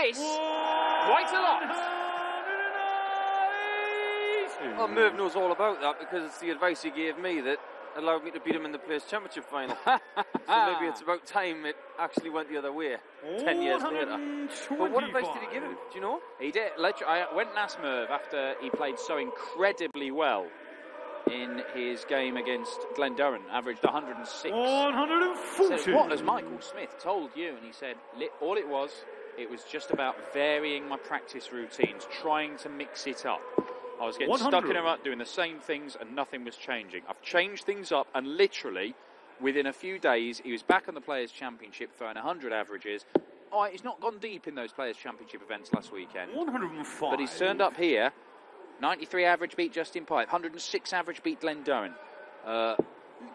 this quite a lot. Well, Merv knows all about that because it's the advice he gave me that allowed me to beat him in the Players Championship final. So maybe it's about time it actually went the other way 10 years later. But what advice did he give him? Do you know? He did. I went and asked Merv after he played so incredibly well in his game against Glendoran, averaged 106. 140. Said, what has Michael Smith told you? And he said, all it was just about varying my practice routines, trying to mix it up. I was getting 100. stuck in a rut, doing the same things, and nothing was changing. I've changed things up, and literally, within a few days, he was back on the Players' Championship, throwing 100 averages. Oh, he's not gone deep in those Players' Championship events last weekend. 105. But he's turned up here. 93 average beat Justin Pipe, 106 average beat Glendoran.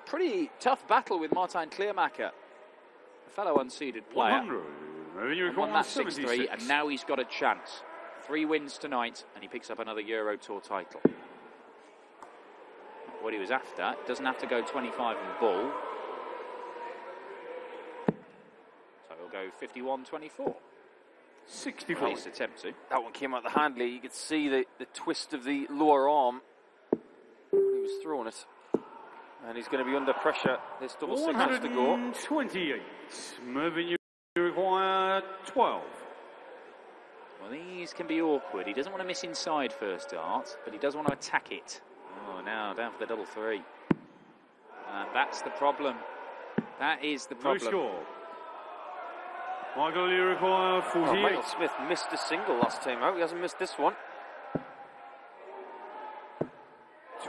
Pretty tough battle with Martijn Kleermaker, a fellow unseeded player. 100. Won that 6-3, and now he's got a chance. 3 wins tonight, and he picks up another Euro Tour title. What he was after. Doesn't have to go 25 and bull. So he'll go 51-24. 64. At least attempt to. That one came out the handle. You could see the twist of the lower arm when he was throwing it. And he's going to be under pressure. This double six has to go. 128. Mervyn, you require 12. Well, these can be awkward. He doesn't want to miss inside first dart, but he does want to attack it. Oh, now down for the double three. And that's the problem. That is the problem. Score. Michael, you require 48. Oh, Michael Smith missed a single last time out. He hasn't missed this one.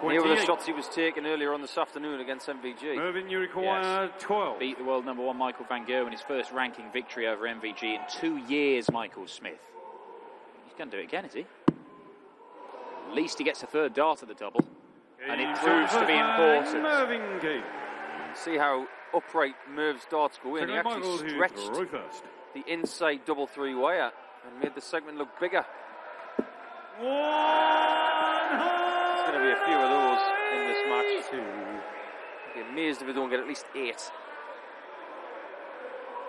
Here were the shots he was taking earlier on this afternoon against MVG. Mervyn, you require 12. Beat the world number 1 Michael van Gerwen in his first ranking victory over MVG in 2 years, Michael Smith. He's going to do it again, is he? At least he gets a third dart at the double. And it proves to be important. Mervyn Gate. See how upright Merv's darts go in. He actually stretched the inside double three wire and made the segment look bigger. There's going to be a few of those in this match. I'd be amazed if we don't get at least 8.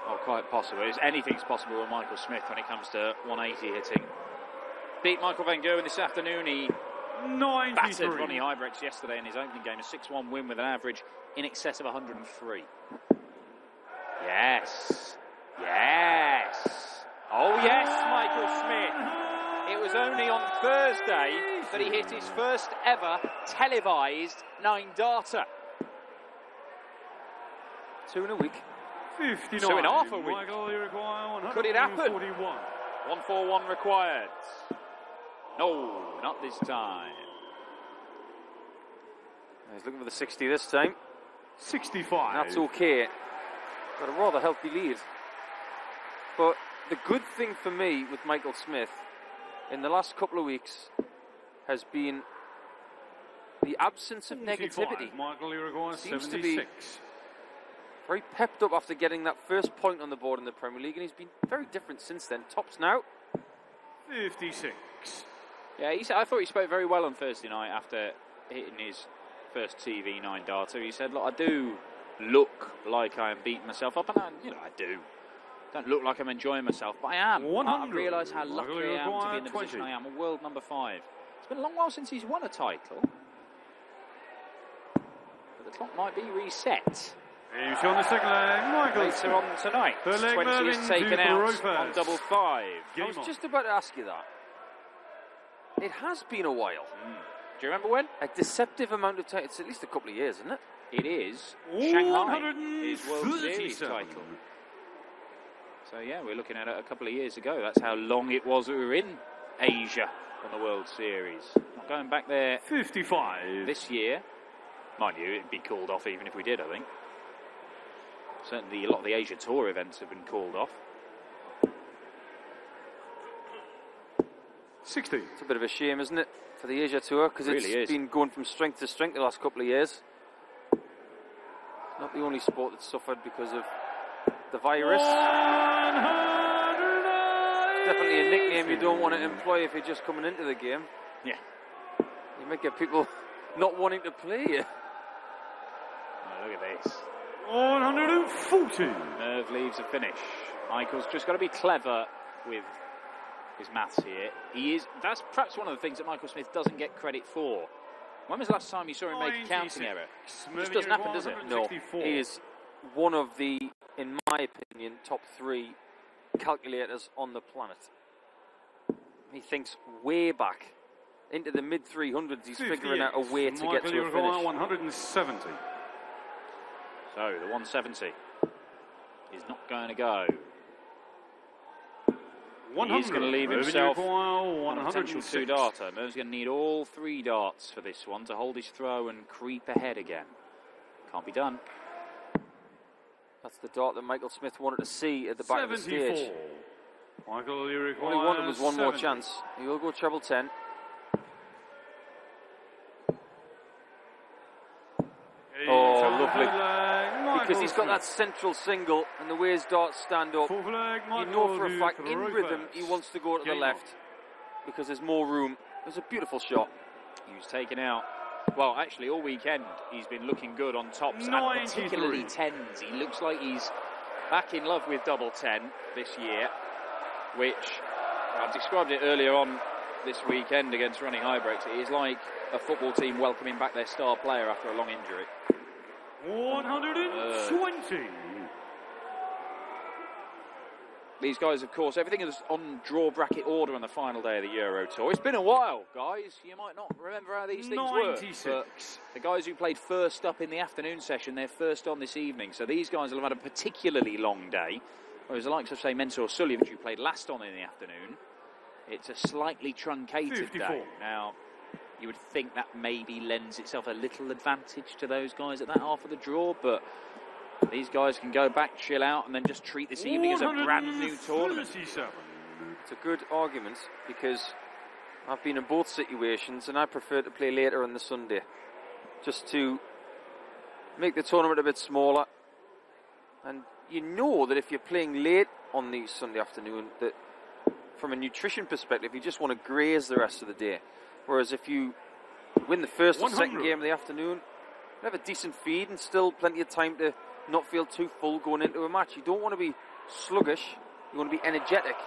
Oh, quite possible. Anything's possible with Michael Smith when it comes to 180 hitting. Beat Michael van Gerwen this afternoon. He battered Ronnie Hybrex yesterday in his opening game. A 6-1 win with an average in excess of 103. Yes. Yes. Oh, yes, Michael Smith. It was only on Thursday that he hit his first ever televised 9-darter. 2 in a week. 59. 2.5 a week. Michael, you require Could it happen? 141. 141 required. No, not this time. He's looking for the 60 this time. 65. That's okay. Got a rather healthy lead. But the good thing for me with Michael Smith in the last couple of weeks has been the absence of negativity. Michael, you require Seems 76. to be very pepped up after getting that first point on the board in the Premier League, and he's been very different since then. Tops now. 56. Yeah, I thought he spoke very well on Thursday night after hitting his first TV 9-darter. He said, look, I do look like I am beating myself up, and I do. Don't look like I'm enjoying myself, but I am. I realise how lucky I am to be in the position I am, a world number 5. It's been a long while since he's won a title. But the clock might be reset. He's on the second leg, Michael. Later on tonight, 20 is taken out on double 5. I was just about to ask you that. It has been a while. Do you remember when? A deceptive amount of time. It's at least a couple of years, isn't it? It is. Shanghai, his World Series title. So yeah, we're looking at it a couple of years ago. That's how long it was we were in Asia on the World Series. Not going back there 55 this year. Mind you, it'd be called off even if we did, I think. Certainly a lot of the Asia Tour events have been called off. 60. It's a bit of a shame, isn't it, for the Asia Tour, because it's been going from strength to strength the last couple of years. Not the only sport that's suffered because of the virus. Definitely a nickname you don't want to employ if you're just coming into the game. Yeah. You might get people not wanting to play you. Oh, look at this. 140. Merv leaves a finish. Michael's just got to be clever with his maths here. That's perhaps one of the things that Michael Smith doesn't get credit for. When was the last time you saw him make a counting error? It just doesn't happen, does it? No. He is one of the, in my opinion, top 3 calculators on the planet. He thinks way back into the mid 300s. He's figuring out a way to get to a finish. 170. So the 170 is not going to go. He's going to leave himself on a potential 2-darter. Mervyn's going to need all 3 darts for this one to hold his throw and creep ahead again. Can't be done. That's the dart that Michael Smith wanted to see at the back of the stage. Michael, you require All he wanted was one 70. more chance. He will go treble 10. Oh, lovely. Because he's got that central single, and the way his darts stand up, you know for a fact, in rhythm, he wants to go to the left, because there's more room. It's a beautiful shot. He was taken out. Well, actually, all weekend, he's been looking good on tops, and particularly 10s. He looks like he's back in love with double 10 this year, which I've described it earlier on this weekend against running high breaks. It is like a football team welcoming back their star player after a long injury. 120. These guys, of course, everything is on draw bracket order on the final day of the Euro Tour. It's been a while, guys. You might not remember how these things work. But the guys who played first up in the afternoon session, they're first on this evening. So these guys will have had a particularly long day. Whereas the likes of, say, Mensur Suljovic, who played last on in the afternoon, it's a slightly truncated 54. day. Now, you would think that maybe lends itself a little advantage to those guys at that half of the draw, but these guys can go back, chill out, and then just treat this evening as a brand new tournament. It's a good argument, because I've been in both situations, and I prefer to play later on the Sunday, just to make the tournament a bit smaller. And you know that if you're playing late on the Sunday afternoon, that from a nutrition perspective, you just want to graze the rest of the day. Whereas if you win the first or second game of the afternoon, you have a decent feed and still plenty of time to not feel too full going into a match. You don't want to be sluggish, you want to be energetic.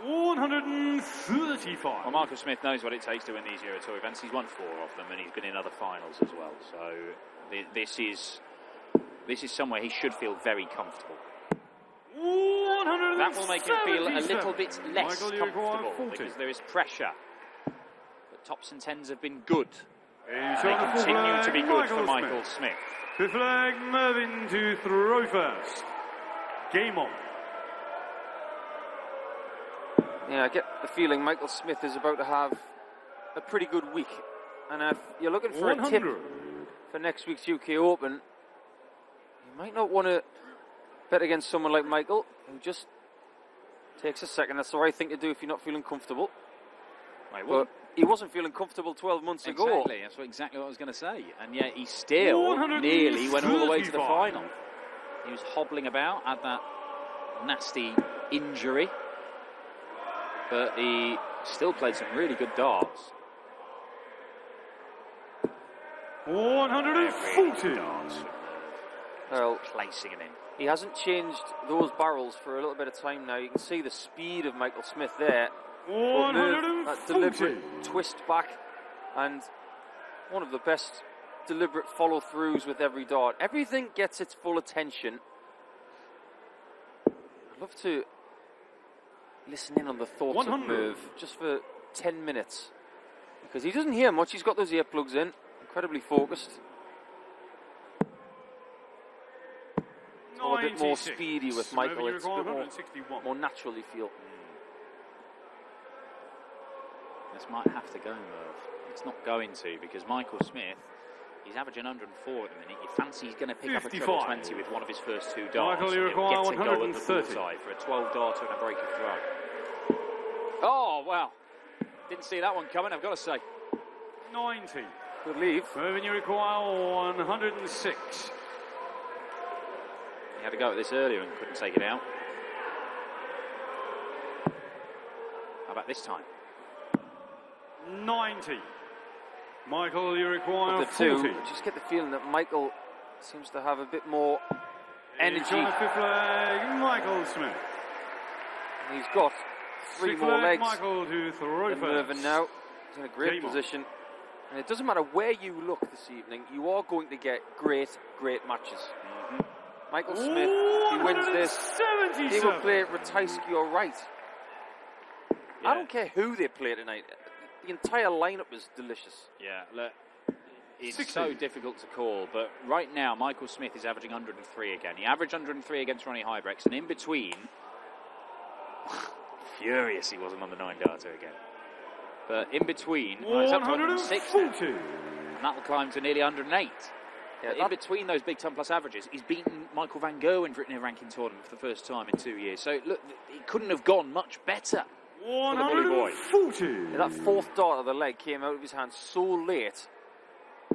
135. Well, Michael Smith knows what it takes to win these Euro Tour events. He's won 4 of them, and he's been in other finals as well. So this is somewhere he should feel very comfortable. That will make him feel a little bit less comfortable, because there is pressure. But tops and 10s have been good. And they continue to be good for Michael Smith. Fifth leg, Mervyn to throw first. Game on. Yeah, I get the feeling Michael Smith is about to have a pretty good week. And if you're looking for 100. a tip for next week's UK Open, you might not want to bet against someone like Michael, who just takes a second. That's the right thing to do if you're not feeling comfortable. But he wasn't feeling comfortable 12 months ago. Exactly, that's exactly what I was going to say. And yet he still nearly went all the way to the final. He was hobbling about, had that nasty injury, but he still played some really good darts. 140. Well, Placing him in. he hasn't changed those barrels for a little bit of time now. You can see the speed of Michael Smith there. That deliberate twist back, and one of the best deliberate follow-throughs with every dart. Everything gets its full attention. I'd love to listen in on the thoughts 100. of Merv just for 10 minutes, because he doesn't hear much. He's got those earplugs in, incredibly focused. It's all a bit more speedy with Michael. It's a bit more natural, you feel. This might have to go, Merv. It's not going to, because Michael Smith, he's averaging 104 at the minute. You fancy he's going to pick 55. Up a treble 20 with one of his first 2 darts. Michael, you he'll get to go at the 130. bullseye for a 12-darter and a break of throw. Oh, wow. Didn't see that one coming, I've got to say. 90. Good leave. Mervyn, you require 106. He had to go at this earlier and couldn't take it out. How about this time? 90. Michael, you require Of the two, 40. I just get the feeling that Michael seems to have a bit more energy. Fifth leg, Michael Smith. He's got 3 more legs. Michael to throw And first. Mervyn now is in a great Game on. position. And it doesn't matter where you look this evening, you are going to get great matches. Michael Smith, he wins this, he will play Ratajski or Wright. Yeah. I don't care who they play tonight. The entire lineup is delicious. Yeah, look, it's 60. so difficult to call, but right now Michael Smith is averaging 103 again. He averaged 103 against Ronnie Hybrex, and in between, furious he wasn't on the 9 darter again. But in between, it's up to 106 now, 140. and that will climb to nearly 108. Yeah, But in between those big ton plus averages, he's beaten Michael van Gerwen in a ranking tournament for the first time in 2 years. So look, it couldn't have gone much better. the bully boy. 140. Yeah, that 4th dart of the leg came out of his hand so late.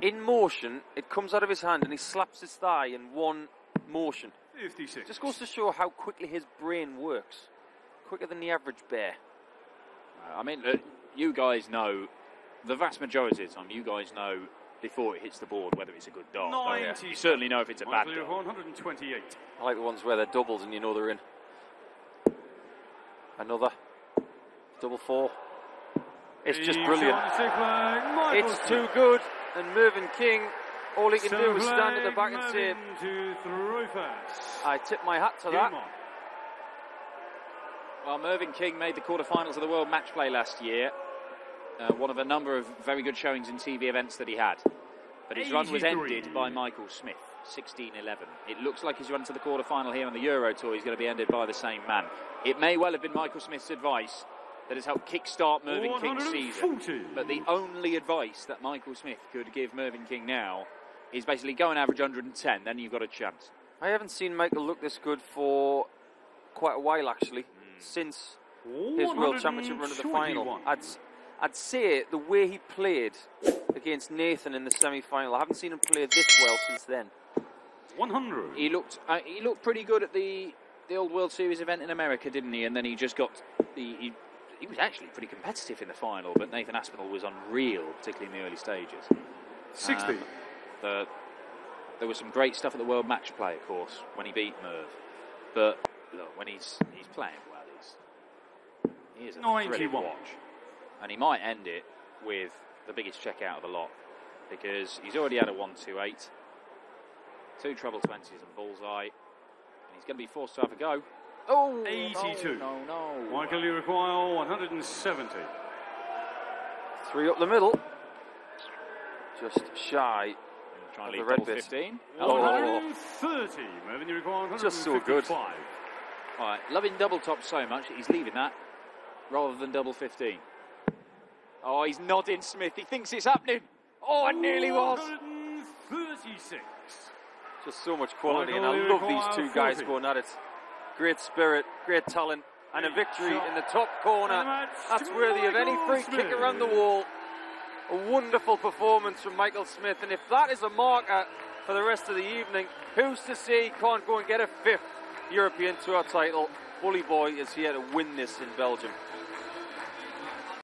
In motion, it comes out of his hand and he slaps his thigh in one motion. 56. Just goes to show how quickly his brain works. Quicker than the average bear. I mean, you guys know, the vast majority of the time, you guys know before it hits the board whether it's a good dart. 90. You certainly know if it's a bad Michael, dart. 128. I like the ones where they're doubles and you know they're in. Another. Double 4. It's just brilliant. It's too good. And Mervyn King, all he can do is stand at the back and say, to throw first. I tip my hat to that. Game on. Well, Mervyn King made the quarterfinals of the World Match Play last year. One of a number of very good showings in TV events that he had. But his run was 83. ended by Michael Smith, 16-11. It looks like his run to the quarterfinal here on the Euro Tour is going to be ended by the same man. It may well have been Michael Smith's advice that has helped kickstart Mervyn King's season. 140. But the only advice that Michael Smith could give Mervyn King now is basically go and average 110, then you've got a chance. I haven't seen Michael look this good for quite a while, actually, since his World Championship run to the final. 121. I'd say the way he played against Nathan in the semi-final, I haven't seen him play this well since then. 100. He looked pretty good at the old World Series event in America, didn't he? And then he just got he was actually pretty competitive in the final, but Nathan Aspinall was unreal, particularly in the early stages. 60. There was some great stuff at the World Match Play, of course, when he beat Merv. But look, when he's playing well, he is a thrill to 91. watch. And he might end it with the biggest check out of the lot, because he's already had a 1-2-8, 2 treble 20s and bullseye, and he's going to be forced to have a go. Oh, 82. No. Michael, you require 170. 3 up the middle. Just shy. Trying Of to the leave red double bit. 15. 130. Mervyn, you require 155. Just so good. All right, loving double top so much, he's leaving that rather than double 15. Oh, he's nodding, Smith. He thinks it's happening. Oh, it nearly was. 136. Just so much quality, and Michael, I you love these require 2 guys 40. going at it. Great spirit, great talent, and a victory in the top corner. That's worthy of any free kick around the wall. A wonderful performance from Michael Smith, and if that is a marker for the rest of the evening, who's to say he can't go and get a 5th European Tour title? Bully Boy is here to win this in Belgium.